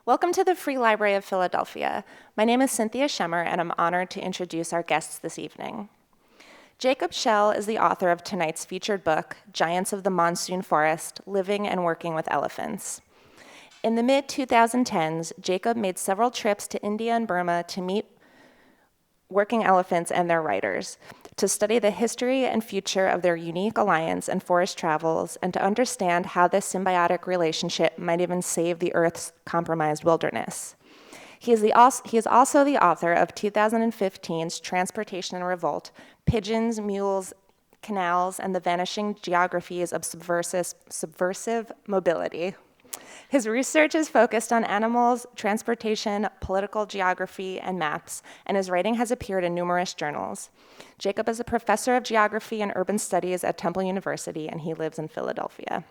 Welcome to the Free Library of Philadelphia. My name is Cynthia Schemmer, and I'm honored to introduce our guests this evening. Jacob Schell is the author of tonight's featured book, Giants of the Monsoon Forest, Living and Working with Elephants. In the mid-2010s, Jacob made several trips to India and Burma to meet working elephants and their riders, to study the history and future of their unique alliance and forest travels, and to understand how this symbiotic relationship might even save the Earth's compromised wilderness. He is also the author of 2015's Transportation and Revolt, Pigeons, Mules, Canals, and the Vanishing Geographies of Subversive Mobility. His research is focused on animals, transportation, political geography, and maps, and his writing has appeared in numerous journals. Jacob is a professor of geography and urban studies at Temple University, and he lives in Philadelphia.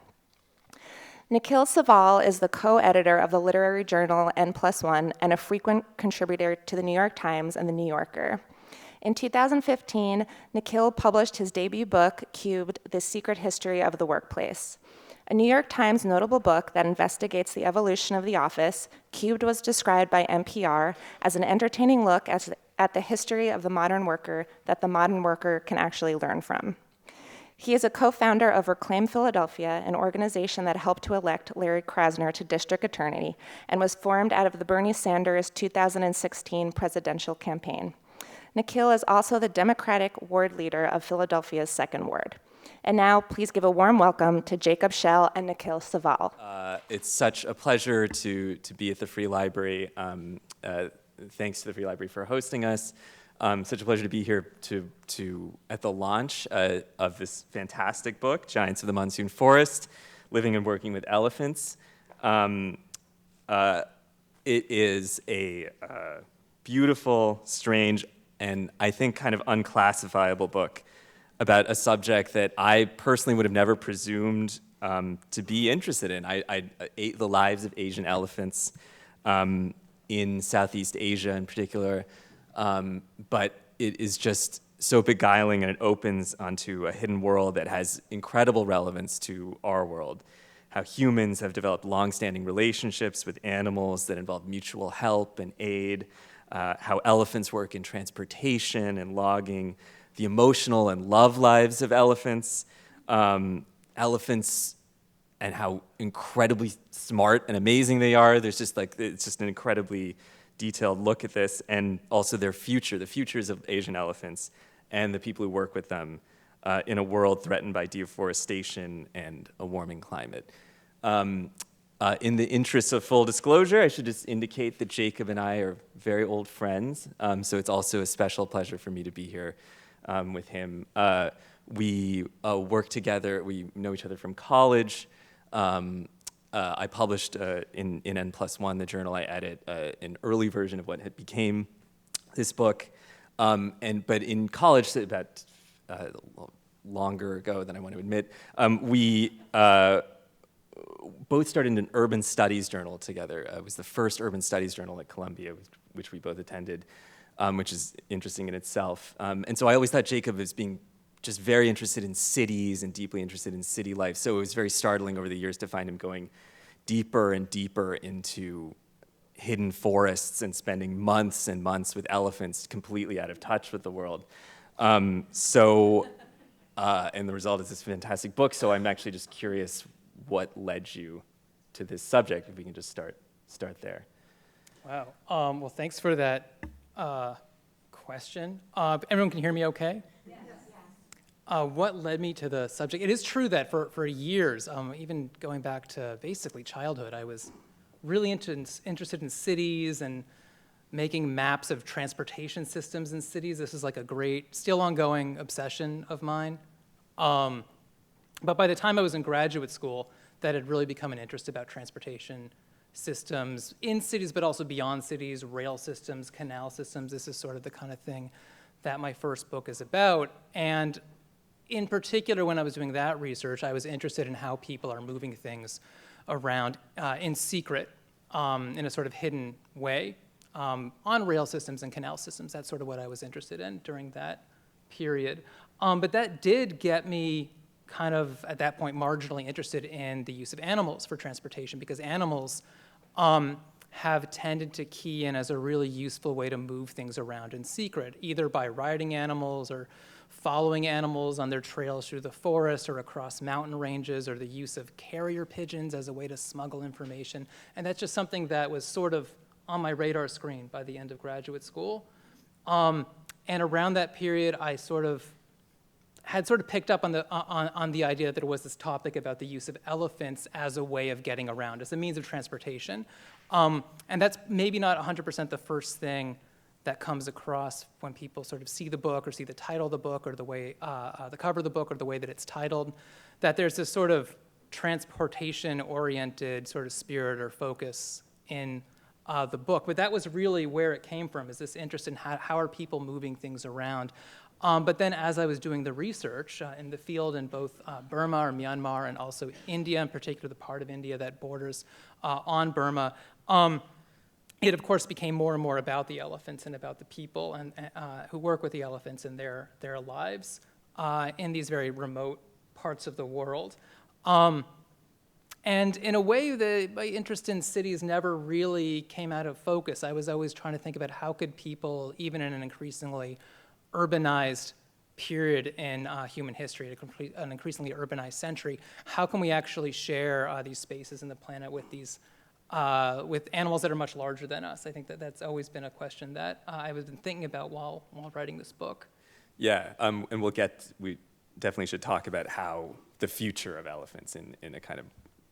Nikil Saval is the co-editor of the literary journal N+1 and a frequent contributor to the New York Times and the New Yorker. In 2015, Nikil published his debut book, Cubed: The Secret History of the Workplace. A New York Times notable book that investigates the evolution of the office, Cubed was described by NPR as an entertaining look at the history of the modern worker that the modern worker can actually learn from. He is a co-founder of Reclaim Philadelphia, an organization that helped to elect Larry Krasner to district attorney and was formed out of the Bernie Sanders 2016 presidential campaign. Nikil is also the Democratic ward leader of Philadelphia's 2nd Ward. And now, please give a warm welcome to Jacob Schell and Nikil Saval. It's such a pleasure to be at the Free Library. Thanks to the Free Library for hosting us. Such a pleasure to be here at the launch of this fantastic book, Giants of the Monsoon Forest, Living and Working with Elephants. It is a beautiful, strange, and I think kind of unclassifiable book about a subject that I personally would have never presumed to be interested in. I ate the lives of Asian elephants in Southeast Asia in particular, but it is just so beguiling, and it opens onto a hidden world that has incredible relevance to our world. How humans have developed long-standing relationships with animals that involve mutual help and aid, how elephants work in transportation and logging, the emotional and love lives of elephants, elephants and how incredibly smart and amazing they are. It's just an incredibly detailed look at this, and also their future, the futures of Asian elephants and the people who work with them in a world threatened by deforestation and a warming climate. In the interest of full disclosure, I should just indicate that Jacob and I are very old friends, so it's also a special pleasure for me to be here with him. We work together, we know each other from college. I published in N+1, the journal I edit, an early version of what had became this book. But in college, about longer ago than I want to admit, we both started an urban studies journal together. It was the first urban studies journal at Columbia, which we both attended. Which is interesting in itself. And so I always thought Jacob as being just very interested in cities and deeply interested in city life. So it was very startling over the years to find him going deeper and deeper into hidden forests and spending months and months with elephants completely out of touch with the world. And the result is this fantastic book. So I'm actually just curious what led you to this subject, if we can just start there. Wow. Well, thanks for that question. Everyone can hear me okay? Yes. What led me to the subject? It is true that for years, even going back to basically childhood, I was really interested in cities and making maps of transportation systems in cities. This is like a great, still ongoing obsession of mine. But by the time I was in graduate school, that had really become an interest about transportation systems in cities, but also beyond cities, rail systems, canal systems. This is sort of the kind of thing that my first book is about. And in particular, when I was doing that research, I was interested in how people are moving things around in secret, in a sort of hidden way, on rail systems and canal systems. That's sort of what I was interested in during that period. But that did get me kind of, at that point, marginally interested in the use of animals for transportation, because animals have tended to key in as a really useful way to move things around in secret, either by riding animals or following animals on their trails through the forest or across mountain ranges, or the use of carrier pigeons as a way to smuggle information. And that's just something that was sort of on my radar screen by the end of graduate school. And around that period, I had picked up on the idea that there was this topic about the use of elephants as a way of getting around, as a means of transportation. And that's maybe not 100% the first thing that comes across when people sort of see the book or see the title of the book or the way, the cover of the book or the way that it's titled, that there's this sort of transportation-oriented sort of spirit or focus in the book. But that was really where it came from, is this interest in how are people moving things around. But then as I was doing the research in the field in both Burma or Myanmar and also India, in particular the part of India that borders on Burma, it of course became more and more about the elephants and about the people and who work with the elephants in their lives in these very remote parts of the world. And in a way, my interest in cities never really came out of focus. I was always trying to think about how could people, even in an increasingly urbanized period in human history, an increasingly urbanized century, how can we actually share these spaces in the planet with these with animals that are much larger than us? I think that's always been a question that I've been thinking about while writing this book. Yeah, and we definitely should talk about how the future of elephants in a kind of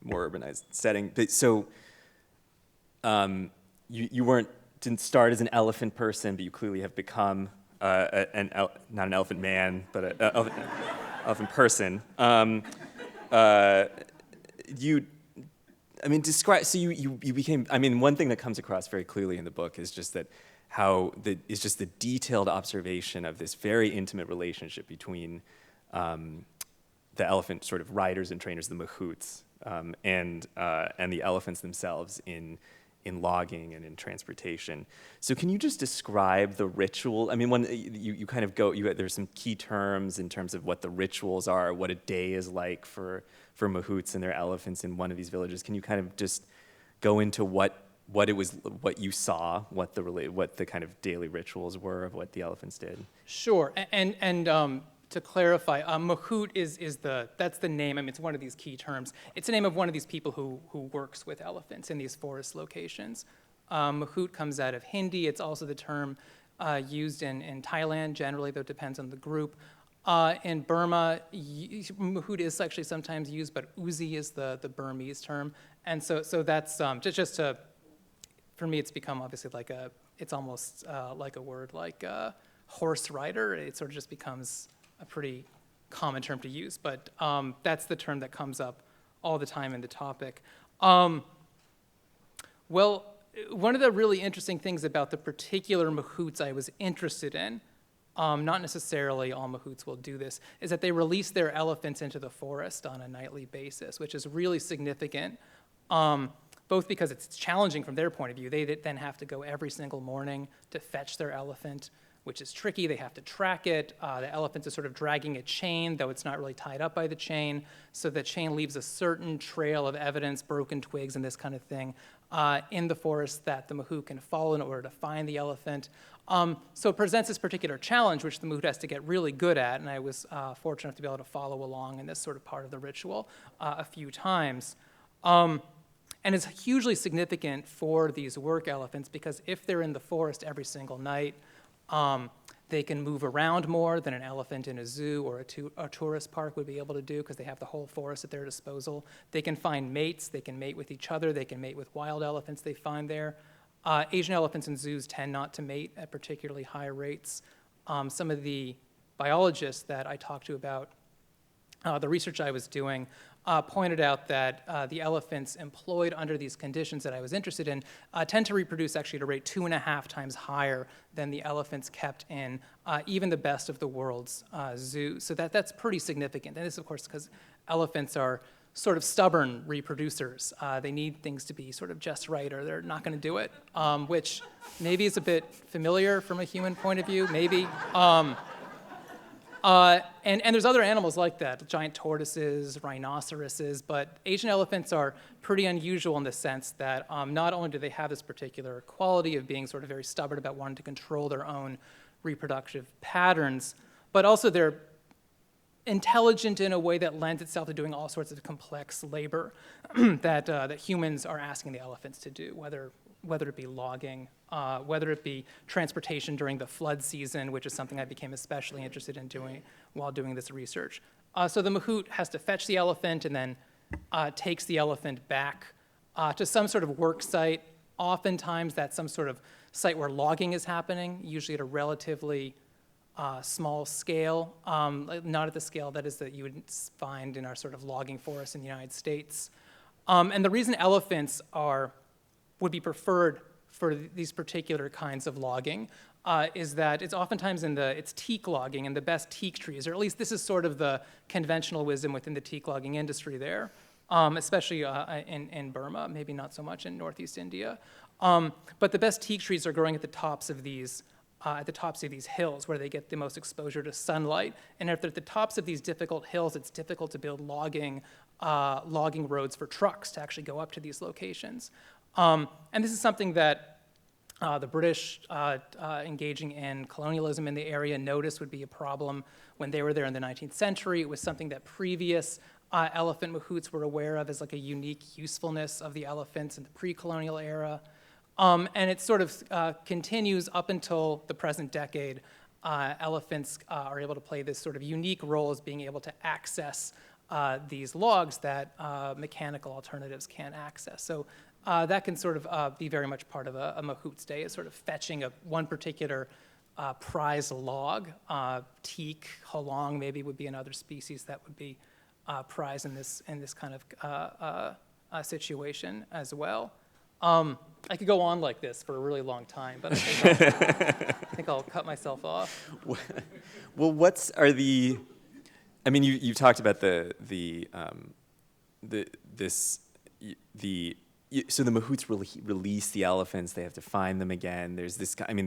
more urbanized setting. But so you didn't start as an elephant person, but you clearly have become not an elephant man, but an elephant person. Describe. So you became. One thing that comes across very clearly in the book is just that is just the detailed observation of this very intimate relationship between the elephant sort of riders and trainers, the mahouts, and the elephants themselves in logging and in transportation. So can you just describe the ritual? When you kind of go, there's some key terms in terms of what the rituals are, what a day is like for mahouts and their elephants in one of these villages. Can you kind of just go into what it was, what you saw, what the kind of daily rituals were of what the elephants did? Sure, and to clarify, mahout that's the name. It's one of these key terms. It's the name of one of these people who works with elephants in these forest locations. Mahout comes out of Hindi. It's also the term used in Thailand generally, though it depends on the group. In Burma, mahout is actually sometimes used, but uzi is the Burmese term. And so that's just to, for me, it's become obviously it's almost like a word like horse rider. It sort of just becomes a pretty common term to use, but that's the term that comes up all the time in the topic. Well, one of the really interesting things about the particular mahouts I was interested in, not necessarily all mahouts will do this, is that they release their elephants into the forest on a nightly basis, which is really significant, both because it's challenging from their point of view. They then have to go every single morning to fetch their elephant, which is tricky. They have to track it. The elephant is sort of dragging a chain, though it's not really tied up by the chain. So the chain leaves a certain trail of evidence, broken twigs and this kind of thing, in the forest that the mahout can follow in order to find the elephant. So it presents this particular challenge, which the mahout has to get really good at, and I was fortunate enough to be able to follow along in this sort of part of the ritual a few times. And it's hugely significant for these work elephants because if they're in the forest every single night, they can move around more than an elephant in a zoo or a tourist park would be able to do because they have the whole forest at their disposal. They can find mates. They can mate with each other. They can mate with wild elephants they find there. Asian elephants in zoos tend not to mate at particularly high rates. Some of the biologists that I talked to about the research I was doing pointed out that the elephants employed under these conditions that I was interested in tend to reproduce actually at a rate 2.5 times higher than the elephants kept in even the best of the world's zoos. So that's pretty significant. And this, of course, because elephants are sort of stubborn reproducers. They need things to be sort of just right or they're not going to do it, which maybe is a bit familiar from a human point of view, maybe. And there's other animals like that, giant tortoises, rhinoceroses, but Asian elephants are pretty unusual in the sense that not only do they have this particular quality of being sort of very stubborn about wanting to control their own reproductive patterns, but also they're intelligent in a way that lends itself to doing all sorts of complex labor that humans are asking the elephants to do, whether it be logging, whether it be transportation during the flood season, which is something I became especially interested in doing while doing this research. So the mahout has to fetch the elephant and then takes the elephant back to some sort of work site. Oftentimes that's some sort of site where logging is happening, usually at a relatively small scale, not at the scale that you would find in our sort of logging forests in the United States. And the reason elephants would be preferred for these particular kinds of logging is that it's oftentimes it's teak logging, and the best teak trees, or at least this is sort of the conventional wisdom within the teak logging industry there, especially in Burma, maybe not so much in Northeast India. But the best teak trees are growing at the tops of these hills where they get the most exposure to sunlight. And if they're at the tops of these difficult hills, it's difficult to build logging roads for trucks to actually go up to these locations. And this is something that the British engaging in colonialism in the area noticed would be a problem when they were there in the 19th century. It was something that previous elephant mahouts were aware of as like a unique usefulness of the elephants in the pre-colonial era. And it sort of continues up until the present decade. Elephants are able to play this sort of unique role as being able to access these logs that mechanical alternatives can't access. So that can sort of be very much part of a mahout's day, is sort of fetching one particular prize log. Teak, halong maybe would be another species that would be prized in this kind of situation as well. I could go on like this for a really long time, but I think I'll cut myself off. Well, I mean, you've talked about so the mahouts release the elephants. They have to find them again. There's this kind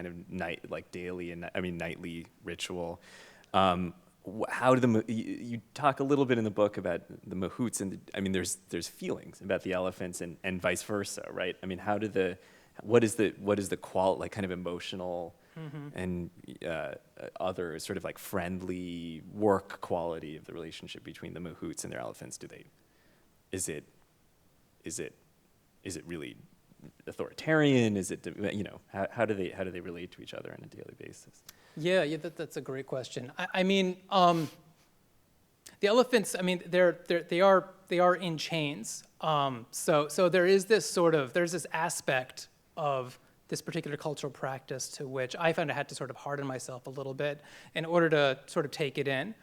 of nightly ritual. How do you talk a little bit in the book about the mahouts, and I mean, there's feelings about the elephants and vice versa, right? I mean, what is the quality, like kind of emotional and other sort of like friendly work quality of the relationship between the mahouts and their elephants? Is it really authoritarian? Is it, how do they relate to each other on a daily basis? Yeah, that's a great question. I mean, the elephants, I mean, they are in chains. So there's this aspect of this particular cultural practice to which I found I had to sort of harden myself a little bit in order to sort of take it in.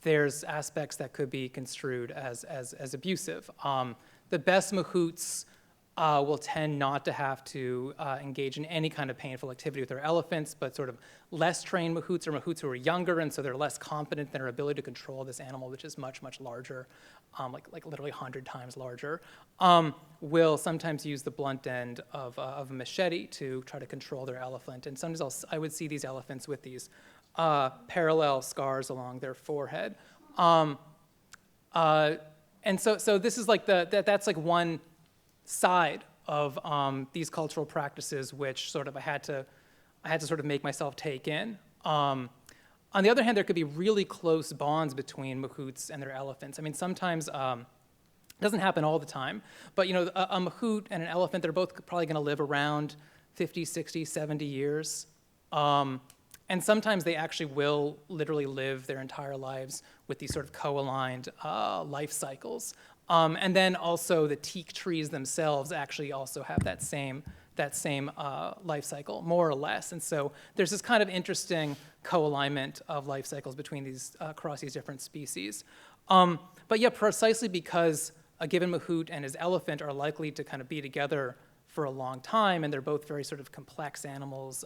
There's aspects that could be construed as abusive. The best mahouts will tend not to have to engage in any kind of painful activity with their elephants, but sort of less trained mahouts or mahouts who are younger, and so they're less competent in their ability to control this animal, which is much, much larger, like literally 100 times larger, will sometimes use the blunt end of a machete to try to control their elephant. And sometimes I would see these elephants with these parallel scars along their forehead. And so this is like that's like one side of these cultural practices, which sort of I had to sort of make myself take in. On the other hand, there could be really close bonds between mahouts and their elephants. I mean, sometimes it doesn't happen all the time, but a mahout and an elephant, they're both probably going to live around 50, 60, 70 years. And sometimes they actually will literally live their entire lives with these sort of co-aligned life cycles. And then also the teak trees themselves actually also have that same life cycle, more or less. And so there's this kind of interesting co-alignment of life cycles between these across these different species. But yeah, precisely because a given mahout and his elephant are likely to kind of be together for a long time, and they're both very sort of complex animals,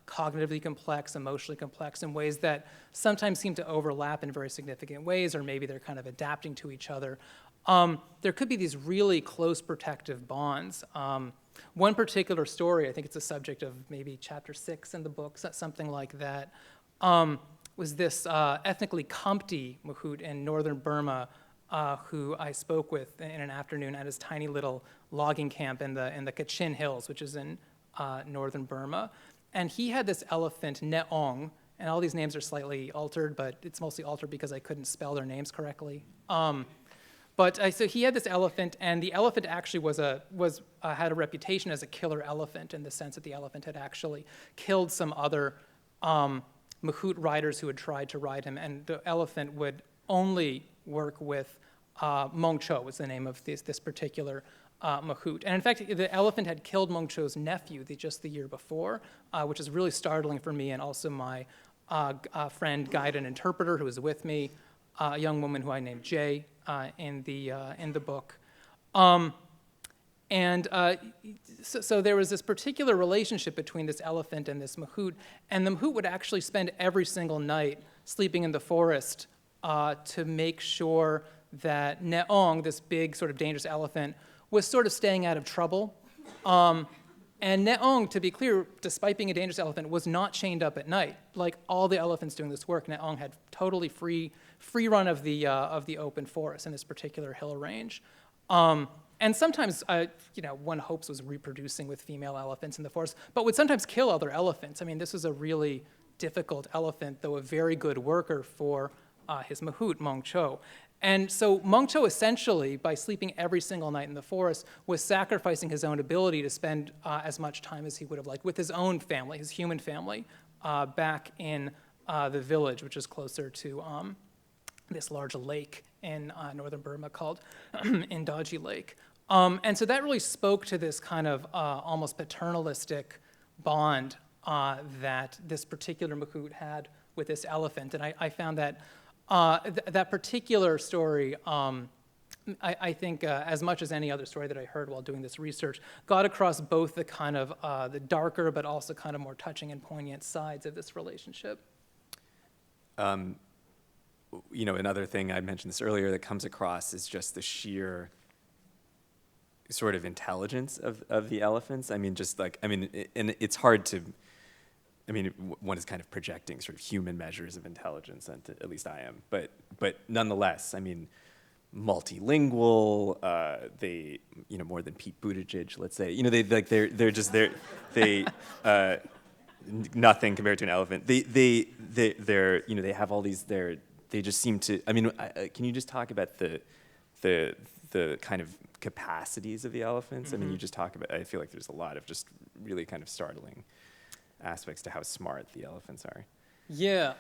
cognitively complex, emotionally complex, in ways that sometimes seem to overlap in very significant ways, or maybe they're kind of adapting to each other. There could be these really close protective bonds. One particular story, I think it's a subject of maybe chapter 6 in the book, something like that, was this ethnically Khamti mahout in northern Burma, who I spoke with in an afternoon at his tiny little logging camp in the Kachin Hills, which is in northern Burma. And he had this elephant, Neong, and all these names are slightly altered, but it's mostly altered because I couldn't spell their names correctly. So he had this elephant, and the elephant actually had a reputation as a killer elephant in the sense that the elephant had actually killed some other mahout riders who had tried to ride him, and the elephant would only work with Mongcho, was the name of this particular mahout. And in fact, the elephant had killed Mongcho's nephew just the year before, which is really startling for me, and also my friend, guide, and interpreter who was with me, a young woman who I named Jay in the book. So there was this particular relationship between this elephant and this mahout, and the mahout would actually spend every single night sleeping in the forest to make sure that Neong, this big sort of dangerous elephant, was sort of staying out of trouble. And Neong, to be clear, despite being a dangerous elephant, was not chained up at night. Like all the elephants doing this work, Neong had totally free run of the open forest in this particular hill range. And sometimes, one hopes was reproducing with female elephants in the forest, but would sometimes kill other elephants. I mean, this was a really difficult elephant, though a very good worker for his mahout, Mongcho. And so Mongcho essentially, by sleeping every single night in the forest, was sacrificing his own ability to spend as much time as he would have liked with his own family, his human family, back in the village, which is closer to this large lake in northern Burma called Indaji Lake. And so that really spoke to this kind of almost paternalistic bond that this particular mahout had with this elephant. And I found that that particular story, I think, as much as any other story that I heard while doing this research, got across both the kind of the darker but also kind of more touching and poignant sides of this relationship. Another thing, I mentioned this earlier, that comes across is just the sheer sort of intelligence of the elephants. And it's hard to, one is kind of projecting sort of human measures of intelligence, and at least I am, but nonetheless, multilingual, they, more than Pete Buttigieg, let's say, they're nothing compared to an elephant. They have all these, they just seem to, can you just talk about the kind of capacities of the elephants? Mm-hmm. You just talk about, I feel like there's a lot of just really kind of startling aspects to how smart the elephants are. Yeah.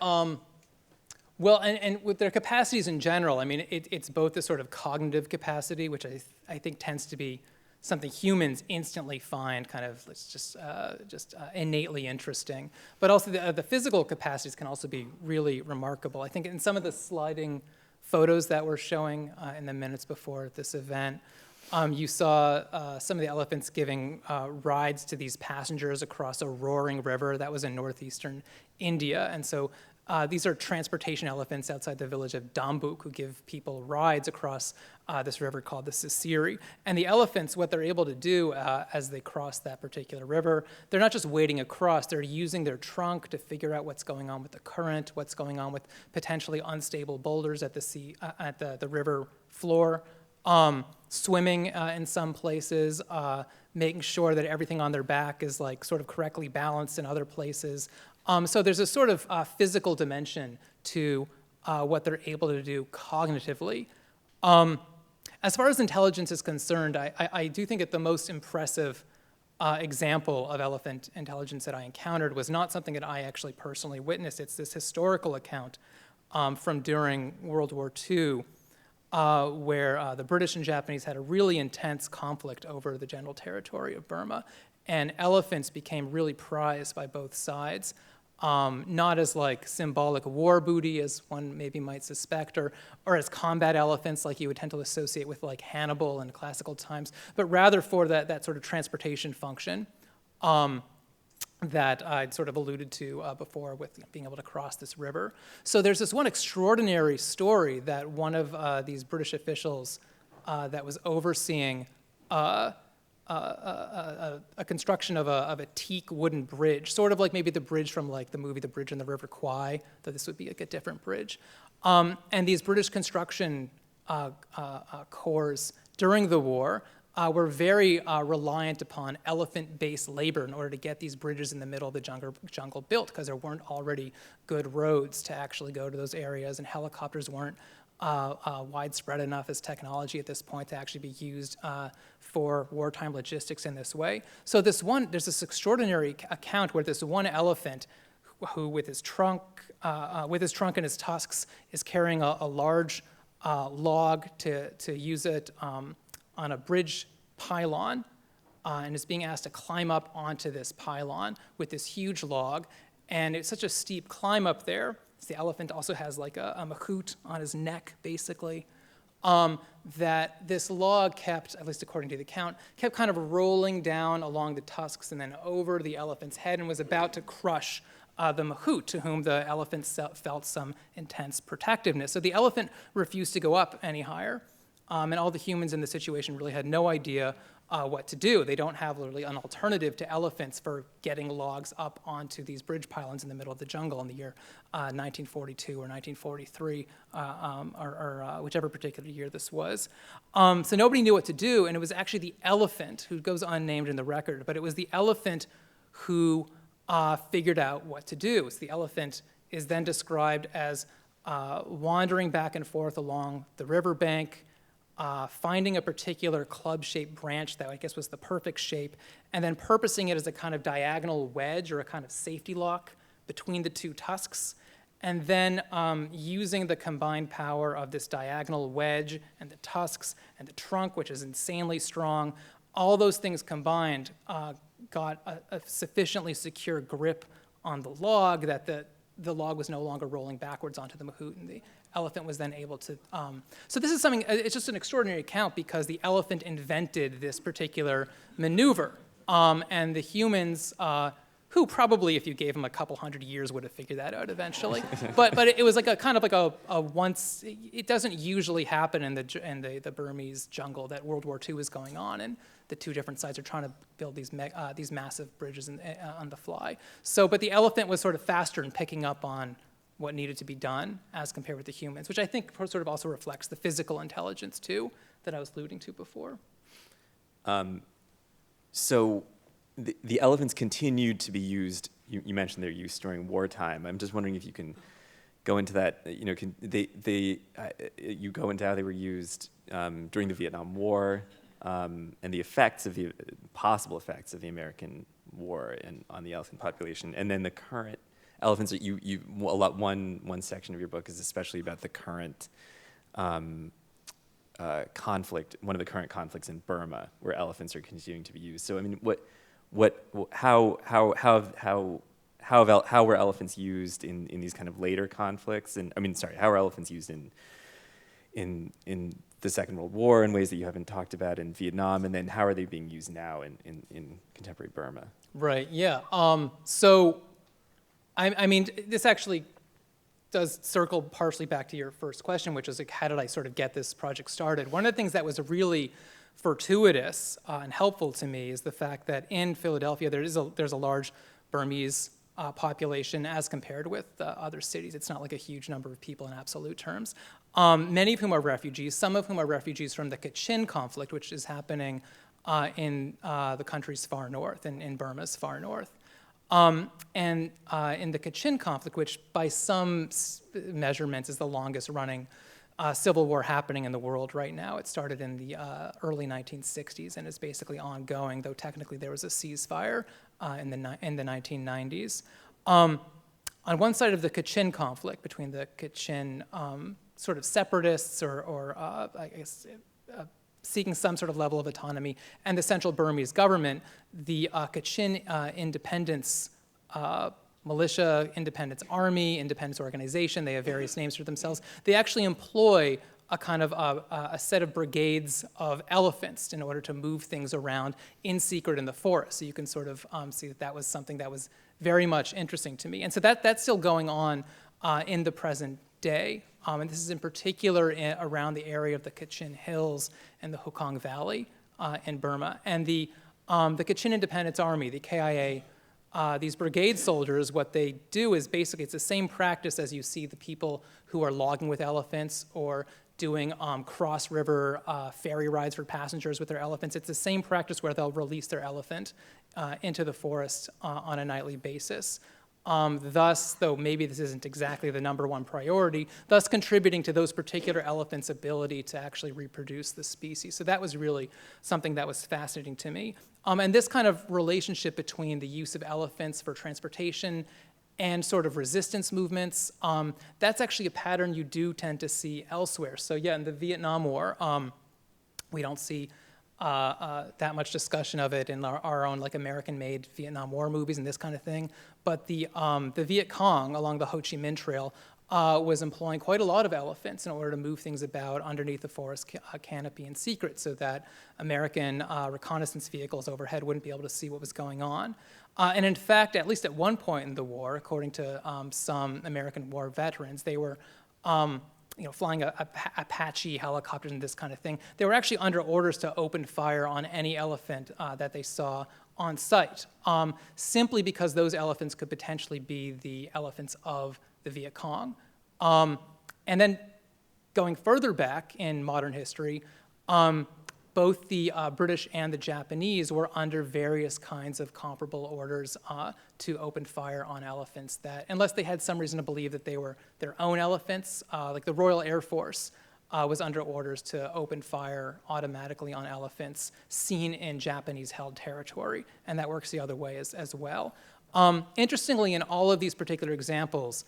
Well, and with their capacities in general, it's both the sort of cognitive capacity, which I think tends to be something humans instantly find kind of just innately interesting, but also the physical capacities can also be really remarkable. I think in some of the sliding photos that we're showing in the minutes before this event, you saw some of the elephants giving rides to these passengers across a roaring river that was in northeastern India. And so these are transportation elephants outside the village of Dambuk who give people rides across this river called the Sisiri. And the elephants, what they're able to do as they cross that particular river, they're not just wading across, they're using their trunk to figure out what's going on with the current, what's going on with potentially unstable boulders at the river floor. Swimming in some places, making sure that everything on their back is sort of correctly balanced in other places. So there's a sort of physical dimension to what they're able to do cognitively. As far as intelligence is concerned, I do think that the most impressive example of elephant intelligence that I encountered was not something that I actually personally witnessed. It's this historical account from during World War II, where the British and Japanese had a really intense conflict over the general territory of Burma, and elephants became really prized by both sides, not as symbolic war booty as one maybe might suspect, or as combat elephants like you would tend to associate with Hannibal in classical times, but rather for that sort of transportation function that I'd sort of alluded to before with being able to cross this river. So there's this one extraordinary story that one of these British officials that was overseeing a construction of a teak wooden bridge, sort of like maybe the bridge from like the movie The Bridge on the River Kwai, though this would be like a different bridge. And these British construction corps during the war were very reliant upon elephant-based labor in order to get these bridges in the middle of the jungle built, because there weren't already good roads to actually go to those areas, and helicopters weren't widespread enough as technology at this point to actually be used for wartime logistics in this way. So there's this extraordinary account where this one elephant who with his trunk and his tusks is carrying a large log to use it on a bridge pylon, and is being asked to climb up onto this pylon with this huge log. And it's such a steep climb up there. The elephant also has like a mahout on his neck, basically, that this log kept, at least according to the account, kept kind of rolling down along the tusks and then over the elephant's head, and was about to crush the mahout, to whom the elephant felt some intense protectiveness. So the elephant refused to go up any higher, and all the humans in the situation really had no idea what to do. They don't have really an alternative to elephants for getting logs up onto these bridge pylons in the middle of the jungle in the year 1942 or 1943, or whichever particular year this was. So nobody knew what to do, and it was actually the elephant, who goes unnamed in the record, but it was the elephant who figured out what to do. So the elephant is then described as wandering back and forth along the riverbank, finding a particular club-shaped branch that I guess was the perfect shape, and then purposing it as a kind of diagonal wedge or a kind of safety lock between the two tusks, and then using the combined power of this diagonal wedge and the tusks and the trunk, which is insanely strong, all those things combined got a sufficiently secure grip on the log that the log was no longer rolling backwards onto the mahout, and the elephant was then able to. So this is something, it's just an extraordinary account because the elephant invented this particular maneuver. And the humans, who probably, if you gave them a couple hundred years, would have figured that out eventually. but it was like a kind of like a once, it doesn't usually happen in the Burmese jungle that World War II is going on, and the two different sides are trying to build these massive bridges on the fly. So, but the elephant was sort of faster in picking up on what needed to be done as compared with the humans, which I think sort of also reflects the physical intelligence too that I was alluding to before. So the elephants continued to be used. You mentioned their use during wartime. I'm just wondering if you can go into that. You know, you go into how they were used during the Vietnam War and the effects of the possible effects of the American war and on the elephant population, and then the current elephants. One section of your book is especially about the current conflict, one of the current conflicts in Burma, where elephants are continuing to be used. So I mean, how were elephants used in these kind of later conflicts? And I mean, sorry, how are elephants used in the Second World War in ways that you haven't talked about in Vietnam, and then how are they being used now in contemporary Burma? Right. Yeah. So. I mean, this actually does circle partially back to your first question, which is like, how did I sort of get this project started? One of the things that was really fortuitous and helpful to me is the fact that in Philadelphia there's a large Burmese population as compared with other cities. It's not like a huge number of people in absolute terms. Many of whom are refugees, some of whom are refugees from the Kachin conflict, which is happening in the country's far north, in Burma's far north. And in the Kachin conflict, which by some measurements is the longest running civil war happening in the world right now. It started in the early 1960s and is basically ongoing, though technically there was a ceasefire in the 1990s. On one side of the Kachin conflict, between the Kachin sort of separatists or I guess seeking some sort of level of autonomy, and the central Burmese government, the Kachin independence militia, independence army, independence organization, they have various names for themselves. They actually employ a kind of a set of brigades of elephants in order to move things around in secret in the forest. So you can sort of see that was something that was very much interesting to me. And so that's still going on in the present day. And this is in particular around the area of the Kachin Hills and the Hukong Valley in Burma. And the Kachin Independence Army, the KIA, these brigade soldiers, what they do is basically, it's the same practice as you see the people who are logging with elephants or doing cross-river ferry rides for passengers with their elephants. It's the same practice where they'll release their elephant into the forest on a nightly basis. Thus, though maybe this isn't exactly the #1 priority, thus contributing to those particular elephants' ability to actually reproduce the species. So that was really something that was fascinating to me. And this kind of relationship between the use of elephants for transportation and sort of resistance movements, that's actually a pattern you do tend to see elsewhere. So yeah, in the Vietnam War, we don't see that much discussion of it in our own like American-made Vietnam War movies and this kind of thing. But the Viet Cong along the Ho Chi Minh Trail was employing quite a lot of elephants in order to move things about underneath the forest canopy in secret so that American reconnaissance vehicles overhead wouldn't be able to see what was going on. And in fact, at least at one point in the war, according to some American war veterans, they were flying Apache helicopters and this kind of thing. They were actually under orders to open fire on any elephant that they saw on site, simply because those elephants could potentially be the elephants of the Viet Cong. And then going further back in modern history, both the British and the Japanese were under various kinds of comparable orders to open fire on elephants that, unless they had some reason to believe that they were their own elephants, like the Royal Air Force was under orders to open fire automatically on elephants seen in Japanese-held territory, and that works the other way as well. Interestingly, in all of these particular examples,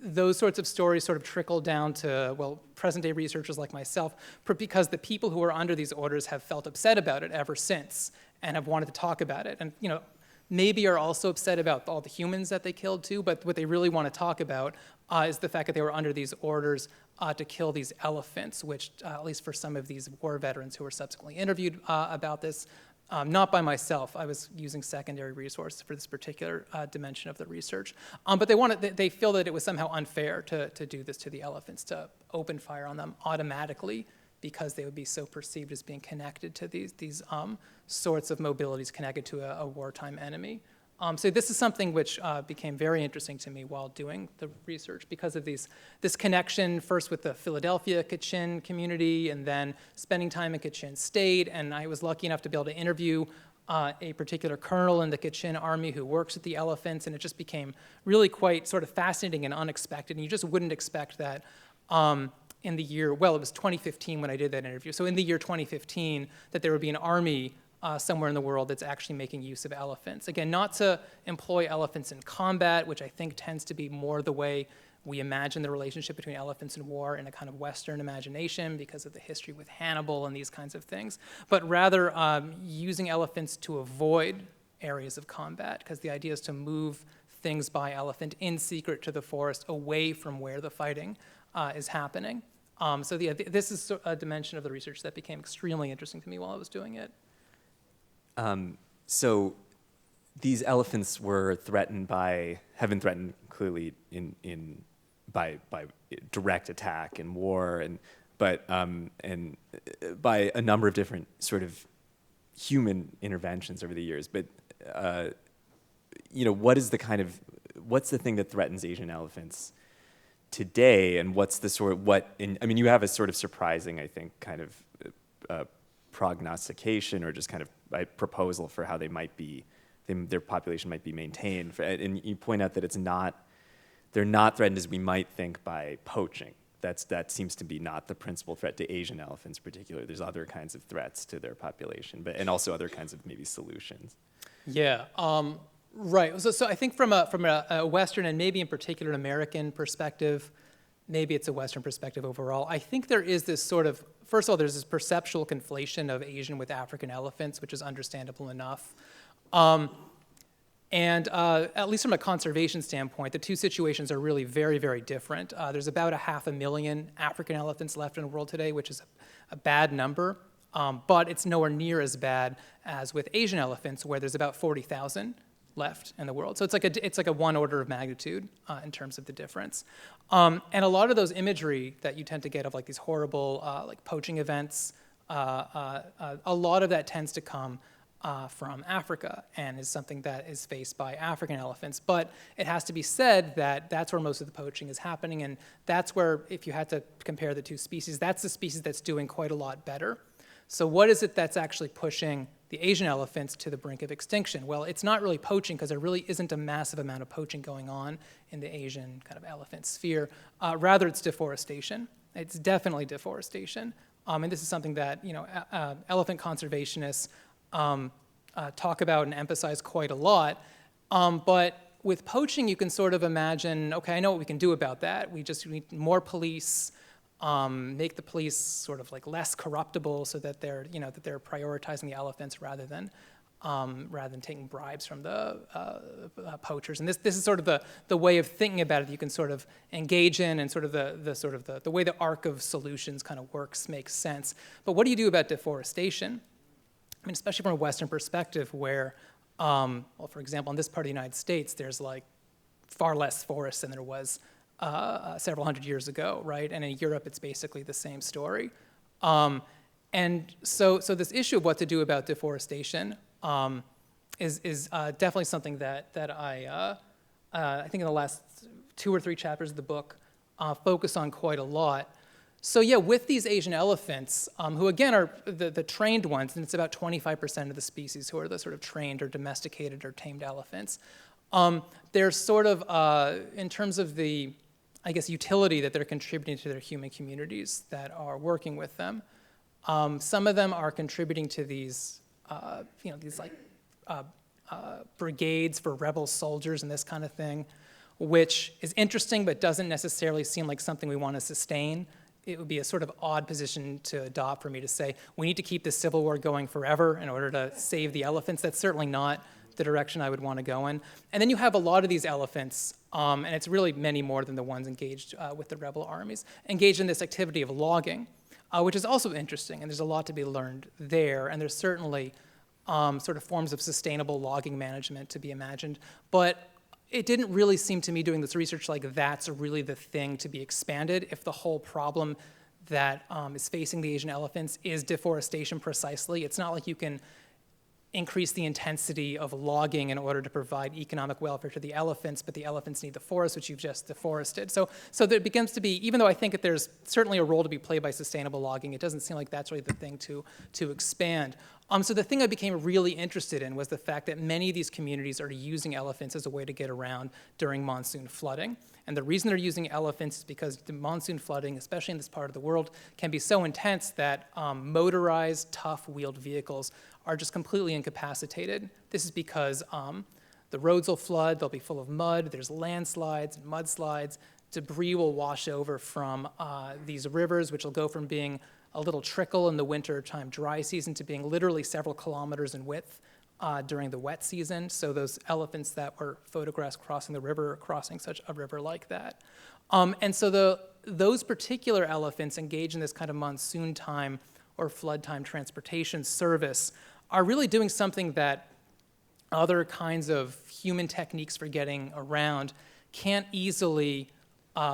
those sorts of stories sort of trickle down to, well, present-day researchers like myself, because the people who are under these orders have felt upset about it ever since and have wanted to talk about it. And, maybe are also upset about all the humans that they killed too, but what they really want to talk about is the fact that they were under these orders to kill these elephants, which, at least for some of these war veterans who were subsequently interviewed about this, not by myself. I was using secondary resources for this particular dimension of the research. But they feel that it was somehow unfair to do this to the elephants, to open fire on them automatically because they would be so perceived as being connected to these sorts of mobilities connected to a wartime enemy. So this is something which became very interesting to me while doing the research because of this connection, first with the Philadelphia Kachin community and then spending time in Kachin State. And I was lucky enough to be able to interview a particular colonel in the Kachin Army who works with the elephants, and it just became really quite sort of fascinating and unexpected. And you just wouldn't expect that in the year, well, it was 2015 when I did that interview. So in the year 2015, that there would be an army somewhere in the world that's actually making use of elephants. Again, not to employ elephants in combat, which I think tends to be more the way we imagine the relationship between elephants and war in a kind of Western imagination because of the history with Hannibal and these kinds of things, but rather using elephants to avoid areas of combat, because the idea is to move things by elephant in secret to the forest away from where the fighting is happening. So this is a dimension of the research that became extremely interesting to me while I was doing it. So these elephants have been threatened clearly by direct attack and war, but by a number of different sort of human interventions over the years. But what's the thing that threatens Asian elephants today, and what's the you have a sort of surprising, I think, kind of prognostication or just kind of a proposal for how their population might be maintained. And you point out that they're not threatened as we might think by poaching. That seems to be not the principal threat to Asian elephants in particular. There's other kinds of threats to their population, and also other kinds of maybe solutions. Yeah, right. So I think from a Western and maybe in particular an American perspective, maybe it's a Western perspective overall, I think there is this sort of, first of all, there's this perceptual conflation of Asian with African elephants, which is understandable enough. And at least from a conservation standpoint, the two situations are really very, very different. There's about 500,000 African elephants left in the world today, which is a bad number, but it's nowhere near as bad as with Asian elephants, where there's about 40,000 left in the world. So it's like a one order of magnitude in terms of the difference. And a lot of those imagery that you tend to get of like these horrible like poaching events a lot of that tends to come from Africa and is something that is faced by African elephants. But it has to be said that that's where most of the poaching is happening, and that's where, if you had to compare the two species, that's the species that's doing quite a lot better. So what is it that's actually pushing the Asian elephants to the brink of extinction? Well, it's not really poaching, because there really isn't a massive amount of poaching going on in the Asian kind of elephant sphere. Rather, it's deforestation. It's definitely deforestation. And this is something that elephant conservationists talk about and emphasize quite a lot. But with poaching, you can sort of imagine, okay, I know what we can do about that. We need more police, make the police sort of like less corruptible, so that they're prioritizing the elephants rather than taking bribes from the poachers. And this is sort of the way of thinking about it that you can sort of engage in, and sort of the way the arc of solutions kind of works makes sense. But what do you do about deforestation? I mean, especially from a Western perspective, where, well, for example, in this part of the United States, there's like far less forest than there was several hundred years ago, right? And in Europe, it's basically the same story. And so this issue of what to do about deforestation is definitely something that I think in the last 2 or 3 chapters of the book focus on quite a lot. So yeah, with these Asian elephants, who again are the trained ones, and it's about 25% of the species who are the sort of trained or domesticated or tamed elephants, they're sort of, in terms of the, I guess, utility that they're contributing to their human communities that are working with them. Some of them are contributing to these, these like brigades for rebel soldiers and this kind of thing, which is interesting but doesn't necessarily seem like something we want to sustain. It would be a sort of odd position to adopt for me to say, we need to keep this civil war going forever in order to save the elephants. That's certainly not the direction I would want to go in. And then you have a lot of these elephants, and it's really many more than the ones engaged with the rebel armies, engaged in this activity of logging, which is also interesting, and there's a lot to be learned there, and there's certainly sort of forms of sustainable logging management to be imagined. But it didn't really seem to me, doing this research, like that's really the thing to be expanded if the whole problem that is facing the Asian elephants is deforestation precisely. It's not like you can increase the intensity of logging in order to provide economic welfare to the elephants, but the elephants need the forest, which you've just deforested. So there begins to be, even though I think that there's certainly a role to be played by sustainable logging, it doesn't seem like that's really the thing to expand. So the thing I became really interested in was the fact that many of these communities are using elephants as a way to get around during monsoon flooding. And the reason they're using elephants is because the monsoon flooding, especially in this part of the world, can be so intense that motorized, tough wheeled vehicles are just completely incapacitated. This is because the roads will flood, they'll be full of mud, there's landslides, mudslides, debris will wash over from these rivers, which will go from being a little trickle in the wintertime dry season to being literally several kilometers in width during the wet season. So those elephants that were photographed crossing the river are crossing such a river like that. And so those particular elephants engaged in this kind of monsoon time or flood time transportation service are really doing something that other kinds of human techniques for getting around can't easily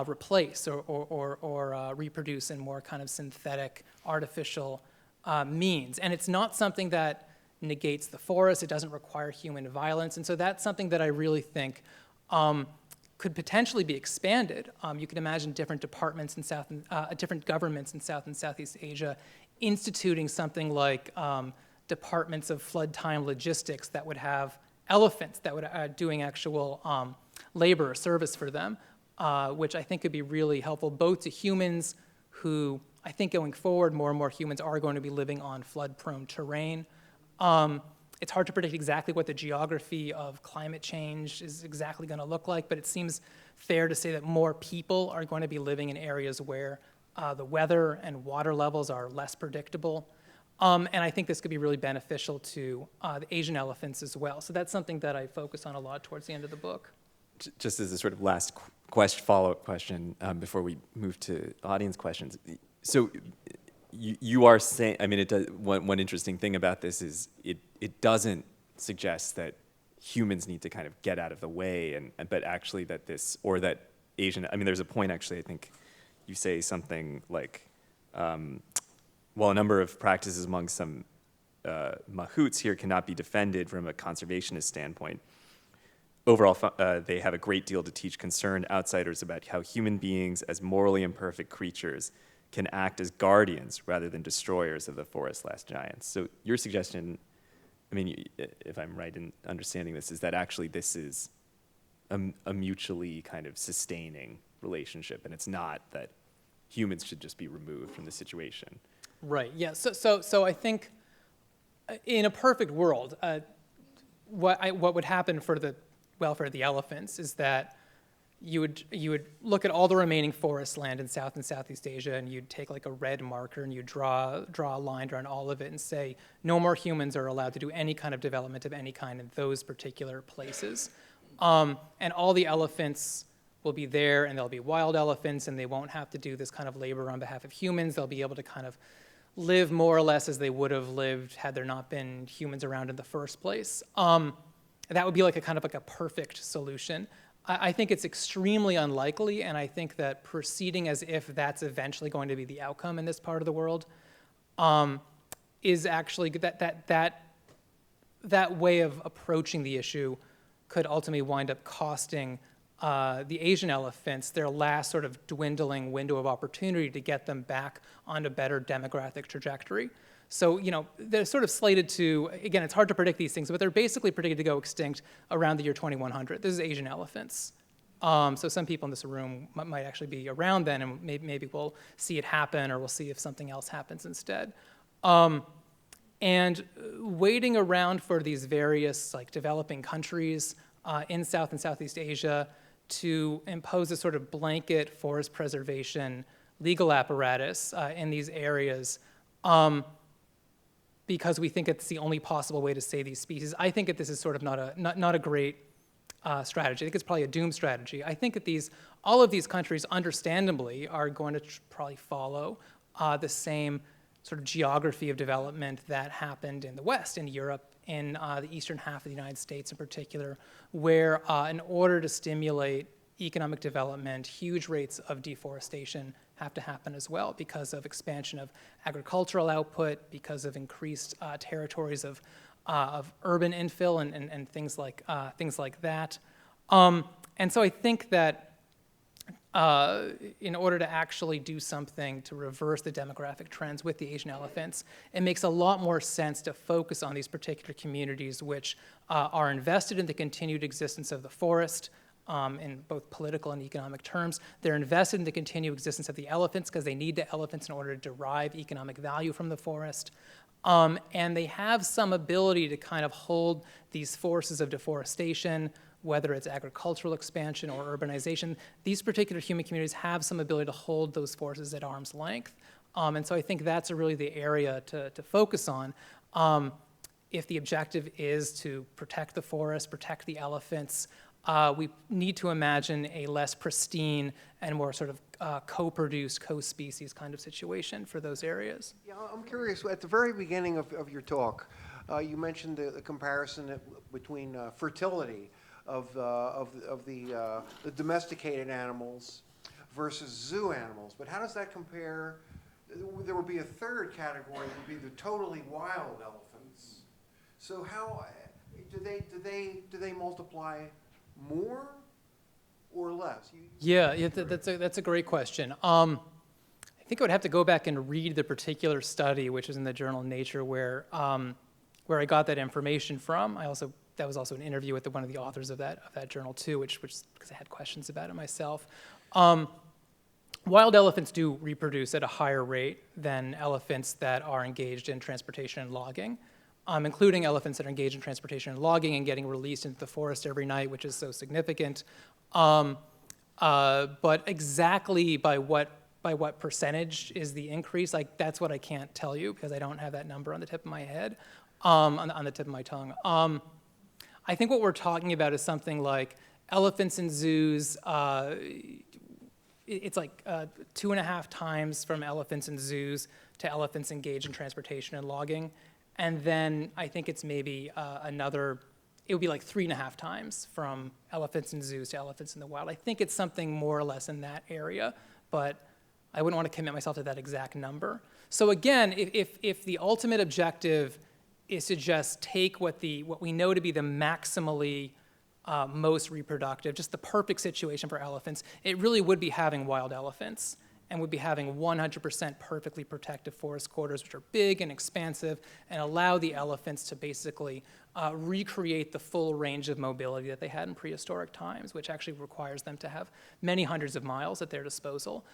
replace or reproduce in more kind of synthetic, artificial means. And it's not something that negates the forest. It doesn't require human violence. And so that's something that I really think could potentially be expanded. You can imagine different departments in different governments in South and Southeast Asia instituting something like departments of flood time logistics that would have elephants that would doing actual labor or service for them, which I think could be really helpful both to humans who, I think going forward, more and more humans are going to be living on flood-prone terrain. It's hard to predict exactly what the geography of climate change is exactly going to look like, but it seems fair to say that more people are going to be living in areas where the weather and water levels are less predictable. And I think this could be really beneficial to the Asian elephants as well. So that's something that I focus on a lot towards the end of the book. Just as a sort of last follow-up question before we move to audience questions. So you are saying, I mean, it does, one interesting thing about this is it doesn't suggest that humans need to kind of get out of the way, but actually that this, or that Asian, I mean, there's a point actually, I think you say something like, while a number of practices among some mahouts here cannot be defended from a conservationist standpoint, overall, they have a great deal to teach concerned outsiders about how human beings, as morally imperfect creatures, can act as guardians rather than destroyers of the forest's last giants. So your suggestion, I mean, if I'm right in understanding this, is that actually this is a mutually kind of sustaining relationship, and it's not that humans should just be removed from the situation. Right, yeah, so I think in a perfect world, what would happen for the welfare of the elephants is that you would look at all the remaining forest land in South and Southeast Asia, and you'd take like a red marker and you'd draw a line around all of it and say no more humans are allowed to do any kind of development of any kind in those particular places. And all the elephants will be there, and they'll be wild elephants, and they won't have to do this kind of labor on behalf of humans. They'll be able to kind of live more or less as they would have lived had there not been humans around in the first place. That would be like a kind of like a perfect solution. I think it's extremely unlikely, and I think that proceeding as if that's eventually going to be the outcome in this part of the world is actually that way of approaching the issue could ultimately wind up costing the Asian elephants their last sort of dwindling window of opportunity to get them back on a better demographic trajectory. So, you know, they're sort of slated to, again, it's hard to predict these things, but they're basically predicted to go extinct around the year 2100. This is Asian elephants. So some people in this room might actually be around then, and maybe we'll see it happen, or we'll see if something else happens instead. And waiting around for these various like developing countries in South and Southeast Asia to impose a sort of blanket forest preservation legal apparatus in these areas, because we think it's the only possible way to save these species. I think that this is sort of not a great strategy. I think it's probably a doom strategy. I think that all of these countries, understandably, are going to probably follow the same sort of geography of development that happened in the West, in Europe, in the eastern half of the United States in particular, where in order to stimulate economic development, huge rates of deforestation have to happen as well because of expansion of agricultural output, because of increased territories of urban infill and things like that. And so I think that in order to actually do something to reverse the demographic trends with the Asian elephants, it makes a lot more sense to focus on these particular communities which are invested in the continued existence of the forest, in both political and economic terms. They're invested in the continued existence of the elephants because they need the elephants in order to derive economic value from the forest. And they have some ability to kind of hold these forces of deforestation, whether it's agricultural expansion or urbanization. These particular human communities have some ability to hold those forces at arm's length. And so I think that's really the area to focus on. If the objective is to protect the forest, protect the elephants, we need to imagine a less pristine and more sort of co-produced, co-species kind of situation for those areas. Yeah, I'm curious. At the very beginning of your talk, you mentioned the comparison between fertility of the domesticated animals versus zoo animals. But how does that compare? There would be a third category, would be the totally wild elephants. So how do they multiply more or less? That's a great question. I think I would have to go back and read the particular study, which is in the journal Nature, where I got that information from. That was also an interview with one of the authors of that journal too, which because I had questions about it myself. Wild elephants do reproduce at a higher rate than elephants that are engaged in transportation and logging, including elephants that are engaged in transportation and logging and getting released into the forest every night, which is so significant. But exactly by what percentage is the increase, like that's what I can't tell you because I don't have that number on the tip of my head, on the tip of my tongue. I think what we're talking about is something like elephants in zoos. It's like 2.5 times from elephants in zoos to elephants engaged in transportation and logging. And then I think it's maybe it would be like 3.5 times from elephants in zoos to elephants in the wild. I think it's something more or less in that area, but I wouldn't want to commit myself to that exact number. So again, if the ultimate objective is to just take what we know to be the maximally most reproductive, just the perfect situation for elephants, it really would be having wild elephants and would be having 100% perfectly protected forest corridors, which are big and expansive and allow the elephants to basically recreate the full range of mobility that they had in prehistoric times, which actually requires them to have many hundreds of miles at their disposal.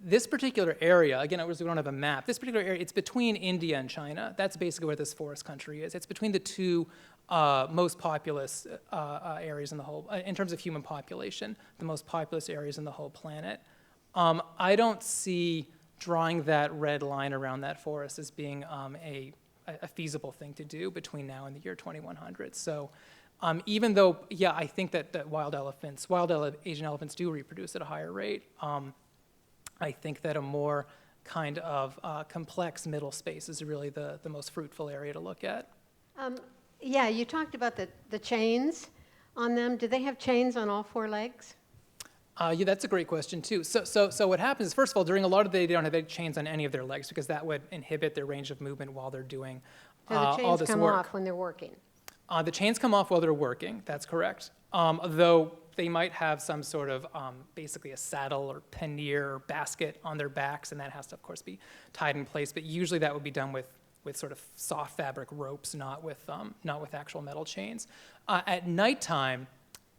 This particular area, again, we don't have a map, this particular area, it's between India and China. That's basically where this forest country is. It's between the two most populous areas in the whole, in terms of human population, the most populous areas in the whole planet. I don't see drawing that red line around that forest as being a feasible thing to do between now and the year 2100. So even though, yeah, I think that wild Asian elephants do reproduce at a higher rate, I think that a more kind of complex middle space is really the most fruitful area to look at. Yeah, you talked about the chains on them. Do they have chains on all four legs? Yeah, that's a great question too. So what happens is, first of all, during a lot of the day, they don't have any chains on any of their legs because that would inhibit their range of movement while they're doing So the all chains this come work. off when they're working. The chains come off while they're working, that's correct. Though they might have some sort of basically a saddle or pannier or basket on their backs, and that has to, of course, be tied in place. But usually that would be done with sort of soft fabric ropes, not with actual metal chains. At nighttime,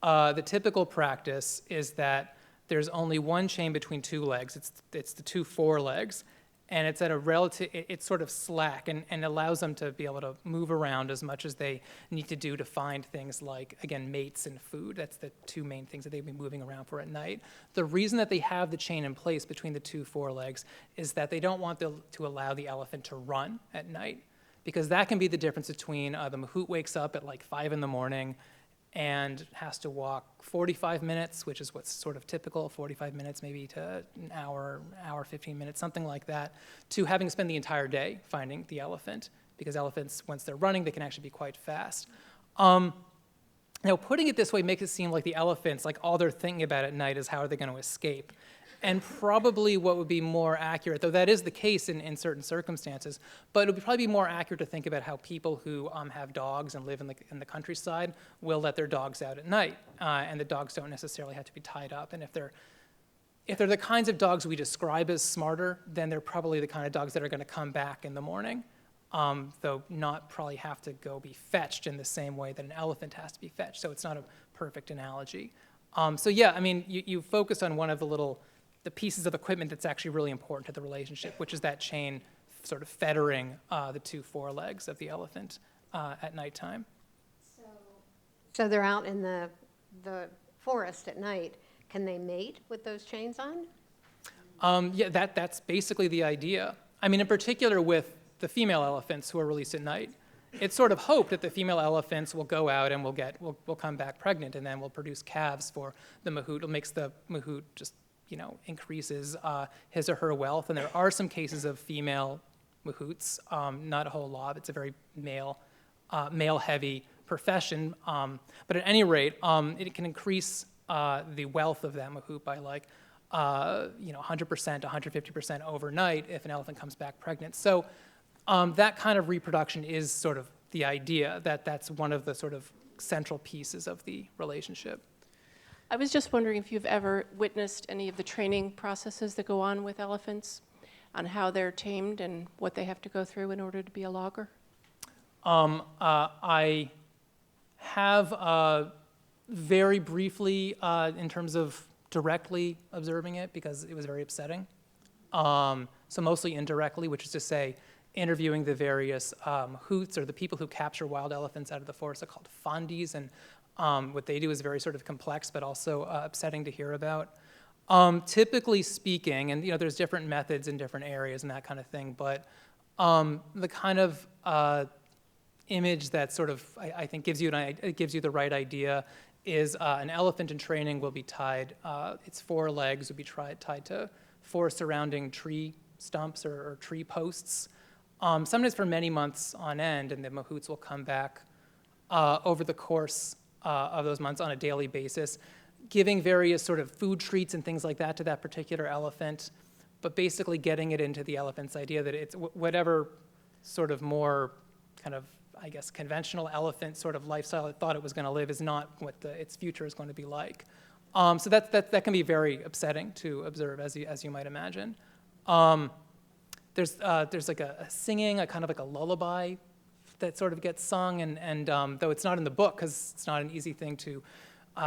the typical practice is that there's only one chain between two legs. It's the two forelegs, and it's at a relative. It's sort of slack and allows them to be able to move around as much as they need to do to find things like, again, mates and food. That's the two main things that they'd be moving around for at night. The reason that they have the chain in place between the two forelegs is that they don't want to allow the elephant to run at night, because that can be the difference between the mahout wakes up at like 5 in the morning and has to walk 45 minutes, which is what's sort of typical, 45 minutes maybe to an hour, 15 minutes, something like that, to having to spend the entire day finding the elephant, because elephants, once they're running, they can actually be quite fast. Now, putting it this way makes it seem like the elephants, like all they're thinking about at night is how are they going to escape. And probably what would be more accurate, though that is the case in certain circumstances, but it would probably be more accurate to think about how people who have dogs and live in the countryside will let their dogs out at night, and the dogs don't necessarily have to be tied up. And if they're the kinds of dogs we describe as smarter, then they're probably the kind of dogs that are going to come back in the morning, though not probably have to go be fetched in the same way that an elephant has to be fetched. So it's not a perfect analogy. So yeah, I mean, you focus on one of the pieces of equipment that's actually really important to the relationship, which is that chain sort of fettering the two forelegs of the elephant at nighttime. So they're out in the forest at night. Can they mate with those chains on? Yeah, that's basically the idea. I mean, in particular with the female elephants who are released at night, it's sort of hoped that the female elephants will go out and will come back pregnant, and then will produce calves for the mahout. It makes the mahout just increases his or her wealth. And there are some cases of female mahouts, not a whole lot. It's a very male-heavy profession. But at any rate, it can increase the wealth of that mahout by like 100%, 150% overnight if an elephant comes back pregnant. So that kind of reproduction is sort of the idea that's one of the sort of central pieces of the relationship. I was just wondering if you've ever witnessed any of the training processes that go on with elephants, on how they're tamed and what they have to go through in order to be a logger? I have very briefly, in terms of directly observing it, because it was very upsetting. So mostly indirectly, which is to say, interviewing the various hoots, or the people who capture wild elephants out of the forest, are called fondis, and what they do is very sort of complex, but also upsetting to hear about. Typically speaking, and there's different methods in different areas and that kind of thing, but the kind of image that sort of I think gives you the right idea is an elephant in training will be tied. Its forelegs would be tied to forest surrounding tree stumps or tree posts, sometimes for many months on end, and the mahouts will come back over the course of those months on a daily basis, giving various sort of food treats and things like that to that particular elephant, but basically getting it into the elephant's idea that it's whatever sort of more kind of, I guess, conventional elephant sort of lifestyle it thought it was going to live is not what its future is going to be like. So that can be very upsetting to observe, as you might imagine. There's like a singing, a kind of like a lullaby that sort of gets sung, and though it's not in the book because it's not an easy thing to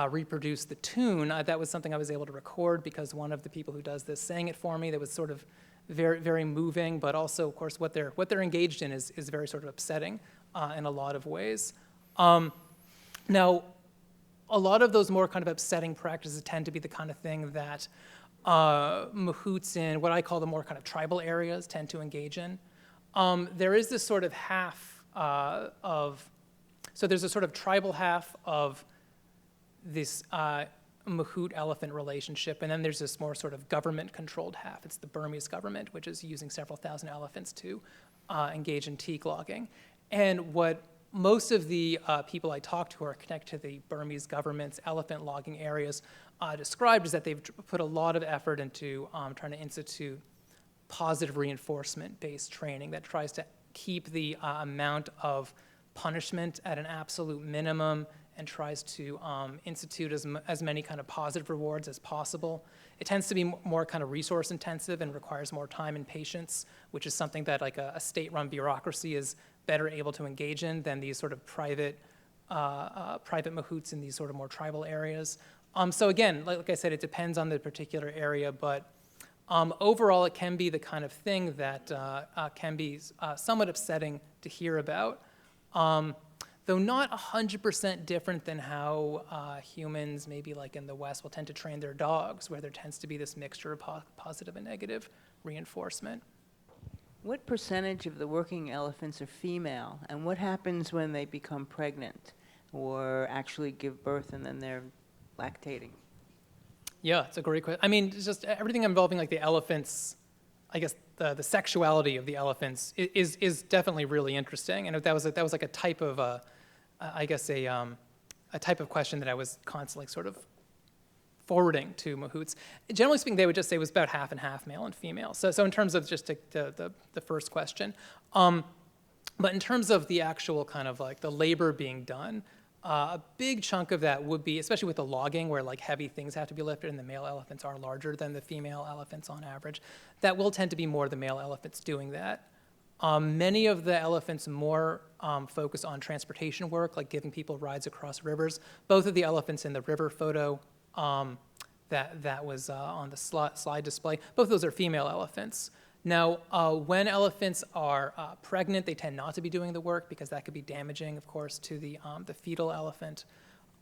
reproduce the tune, that was something I was able to record because one of the people who does this sang it for me. That was sort of very, very moving, but also, of course, what they're engaged in is very sort of upsetting in a lot of ways. Now, a lot of those more kind of upsetting practices tend to be the kind of thing that mahouts in what I call the more kind of tribal areas tend to engage in. There is this sort of half so there's a sort of tribal half of this mahout-elephant relationship, and then there's this more sort of government-controlled half. It's the Burmese government, which is using several thousand elephants to engage in teak logging. And what most of the people I talked to who are connected to the Burmese government's elephant logging areas described is that they've put a lot of effort into trying to institute positive reinforcement-based training that tries to keep the amount of punishment at an absolute minimum and tries to institute as many kind of positive rewards as possible. It tends to be more kind of resource intensive and requires more time and patience, which is something that like a state-run bureaucracy is better able to engage in than these sort of private mahouts in these sort of more tribal areas. So again, like I said, it depends on the particular area, but overall it can be the kind of thing that can be somewhat upsetting to hear about. Though not 100% different than how humans, maybe like in the West, will tend to train their dogs, where there tends to be this mixture of positive and negative reinforcement. What percentage of the working elephants are female, and what happens when they become pregnant or actually give birth and then they're lactating? Yeah, it's a great question. I mean, it's just everything involving like the elephants, I guess the sexuality of the elephants is definitely really interesting, and that was like a type of I guess a type of question that I was constantly sort of forwarding to mahouts. Generally speaking, they would just say it was about half and half, male and female. So in terms of just the first question, but in terms of the actual kind of like the labor being done, a big chunk of that would be, especially with the logging where like heavy things have to be lifted and the male elephants are larger than the female elephants on average, that will tend to be more the male elephants doing that. Many of the elephants more focus on transportation work, like giving people rides across rivers. Both of the elephants in the river photo that was on the slide display, both of those are female elephants. Now, when elephants are pregnant, they tend not to be doing the work because that could be damaging, of course, to the fetal elephant.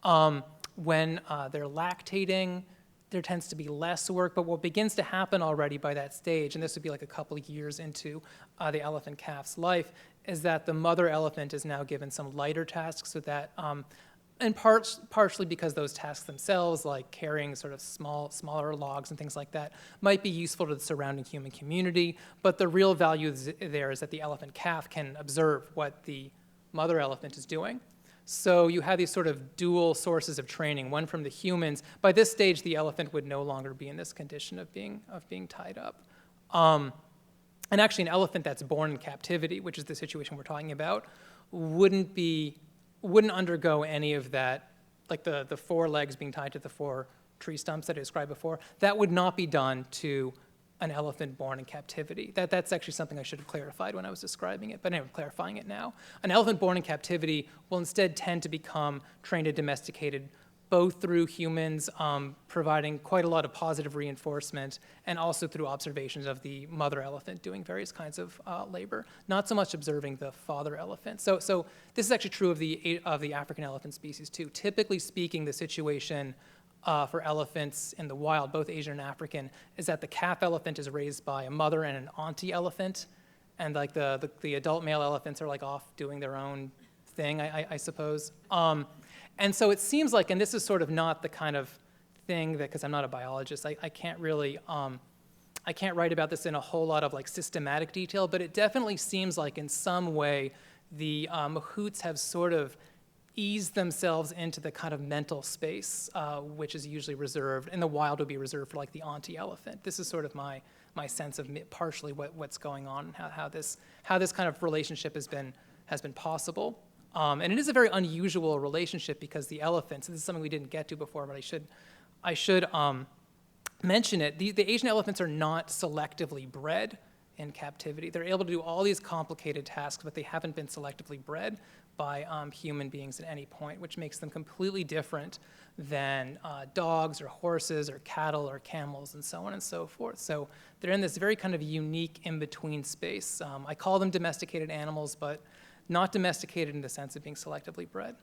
When they're lactating, there tends to be less work, but what begins to happen already by that stage, and this would be like a couple of years into the elephant calf's life, is that the mother elephant is now given some lighter tasks so that, and partially because those tasks themselves, like carrying sort of smaller logs and things like that, might be useful to the surrounding human community, but the real value there is that the elephant calf can observe what the mother elephant is doing. So you have these sort of dual sources of training, one from the humans. By this stage, the elephant would no longer be in this condition of being tied up. And actually, an elephant that's born in captivity, which is the situation we're talking about, wouldn't undergo any of that, like the four legs being tied to the four tree stumps that I described before. That would not be done to an elephant born in captivity. That's actually something I should have clarified when I was describing it, but anyway, I'm clarifying it now. An elephant born in captivity will instead tend to become trained and domesticated both through humans providing quite a lot of positive reinforcement and also through observations of the mother elephant doing various kinds of labor, not so much observing the father elephant. So this is actually true of the African elephant species too. Typically speaking, the situation for elephants in the wild, both Asian and African, is that the calf elephant is raised by a mother and an auntie elephant, and like the adult male elephants are like off doing their own thing, I suppose. And so it seems like, and this is sort of not the kind of thing that, because I'm not a biologist, I can't really, I can't write about this in a whole lot of like systematic detail, but it definitely seems like in some way the mahouts have sort of eased themselves into the kind of mental space, which is usually reserved, in the wild would be reserved for like the auntie elephant. This is sort of my my sense of partially what's going on and how this kind of relationship has been possible. And it is a very unusual relationship because the elephants, and this is something we didn't get to before, but I should mention it. The Asian elephants are not selectively bred in captivity. They're able to do all these complicated tasks, but they haven't been selectively bred by human beings at any point, which makes them completely different than dogs or horses or cattle or camels and so on and so forth. So they're in this very kind of unique in-between space. I call them domesticated animals, but not domesticated in the sense of being selectively bred.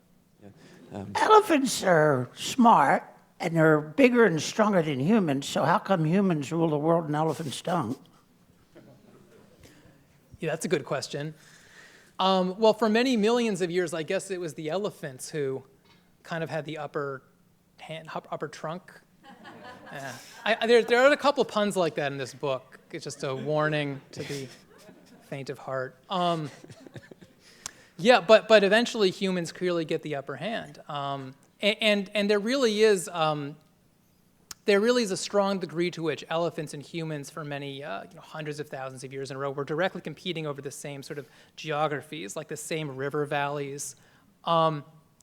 Elephants are smart, and they're bigger and stronger than humans, so how come humans rule the world and elephants don't? Yeah, that's a good question. Well, for many millions of years, I guess it was the elephants who kind of had the upper trunk. There are a couple puns like that in this book. It's just a warning to the faint of heart. Yeah, but eventually humans clearly get the upper hand, and there really is a strong degree to which elephants and humans for many hundreds of thousands of years in a row were directly competing over the same sort of geographies, like the same river valleys.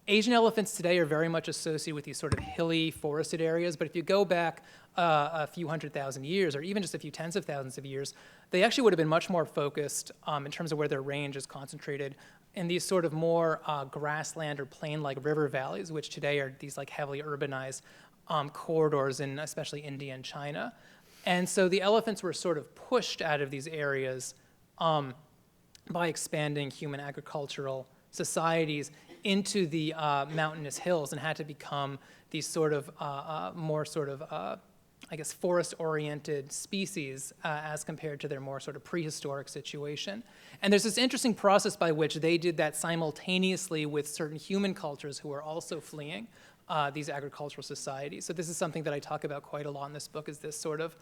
Asian elephants today are very much associated with these sort of hilly, forested areas, but if you go back a few 100,000 years, or even just a few tens of thousands of years, they actually would have been much more focused in terms of where their range is concentrated in these sort of more grassland or plain-like river valleys, which today are these like heavily urbanized corridors in especially India and China. And so the elephants were sort of pushed out of these areas by expanding human agricultural societies into the mountainous hills and had to become these sort of more sort of, I guess, forest-oriented species as compared to their more sort of prehistoric situation. And there's this interesting process by which they did that simultaneously with certain human cultures who are also fleeing these agricultural societies. So this is something that I talk about quite a lot in this book, is this sort of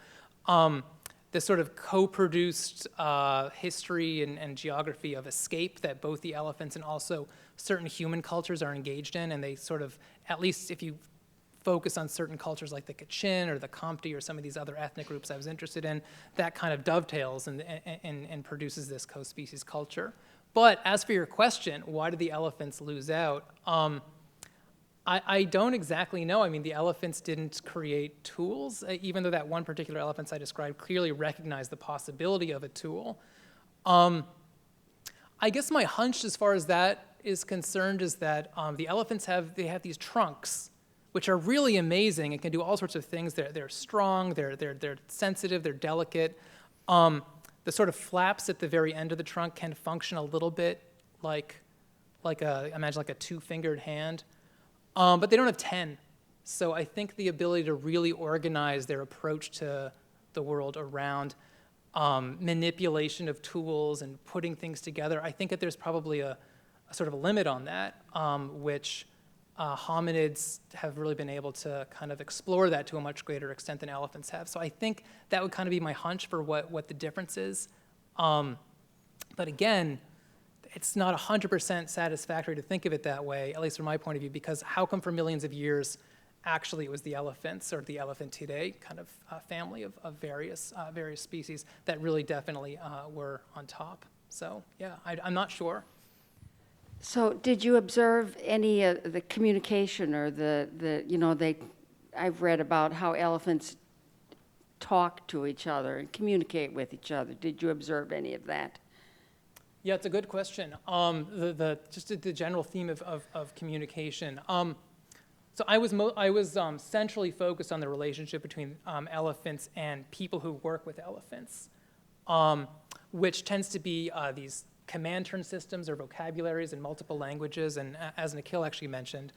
co-produced history and geography of escape that both the elephants and also certain human cultures are engaged in, and they sort of, at least if you focus on certain cultures like the Kachin or the Campti or some of these other ethnic groups I was interested in, that kind of dovetails and produces this co-species culture. But as for your question, why did the elephants lose out? I don't exactly know. I mean, the elephants didn't create tools, even though that one particular elephant I described clearly recognized the possibility of a tool. I guess my hunch as far as that is concerned is that the elephants have these trunks, which are really amazing and can do all sorts of things. They're strong, they're sensitive, they're delicate. The sort of flaps at the very end of the trunk can function a little bit imagine like a two-fingered hand. But they don't have 10. So I think the ability to really organize their approach to the world around manipulation of tools and putting things together, I think that there's probably a sort of a limit on that, which hominids have really been able to kind of explore that to a much greater extent than elephants have. So I think that would kind of be my hunch for what the difference is. But again, it's not 100% satisfactory to think of it that way, at least from my point of view, because how come for millions of years, actually it was the elephants or the Elephantidae kind of family of various species that really definitely were on top. So yeah, I'm not sure. So did you observe any of the communication or I've read about how elephants talk to each other and communicate with each other. Did you observe any of that? Yeah, it's a good question. Just the general theme of communication. So I was centrally focused on the relationship between elephants and people who work with elephants, which tends to be these command turn systems or vocabularies in multiple languages. And as Nikil actually mentioned,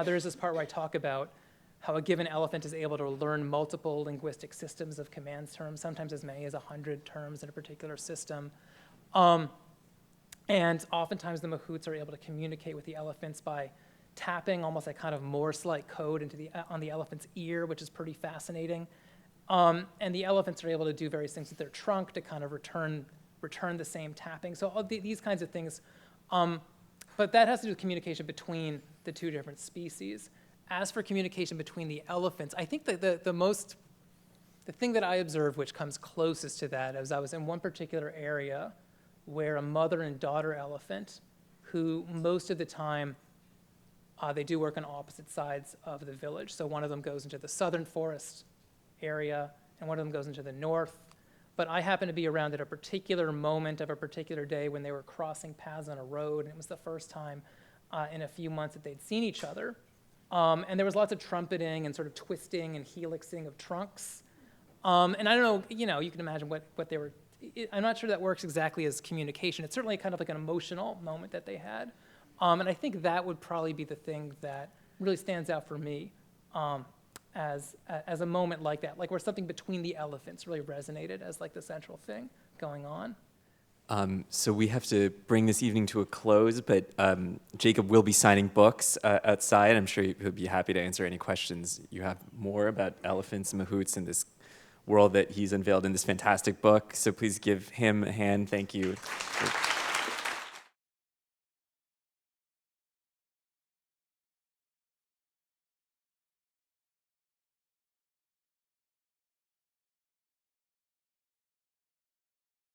there's this part where I talk about how a given elephant is able to learn multiple linguistic systems of command terms, sometimes as many as 100 terms in a particular system. And oftentimes the mahouts are able to communicate with the elephants by tapping almost like kind of Morse-like code on the elephant's ear, which is pretty fascinating. And the elephants are able to do various things with their trunk to kind of return the same tapping. So all these kinds of things. But that has to do with communication between the two different species. As for communication between the elephants, I think that the most the thing that I observed which comes closest to that is I was in one particular area where a mother and daughter elephant, who most of the time they do work on opposite sides of the village. So one of them goes into the southern forest area, and one of them goes into the north. But I happened to be around at a particular moment of a particular day when they were crossing paths on a road, and it was the first time in a few months that they'd seen each other. And there was lots of trumpeting and sort of twisting and helixing of trunks. And I don't know, you can imagine what they were, I'm not sure that works exactly as communication. It's certainly kind of like an emotional moment that they had. And I think that would probably be the thing that really stands out for me as a moment like that, like where something between the elephants really resonated as like the central thing going on. So we have to bring this evening to a close, but Jacob will be signing books outside. I'm sure he'll be happy to answer any questions you have more about elephants and mahouts and this world that he's unveiled in this fantastic book. So please give him a hand. Thank you.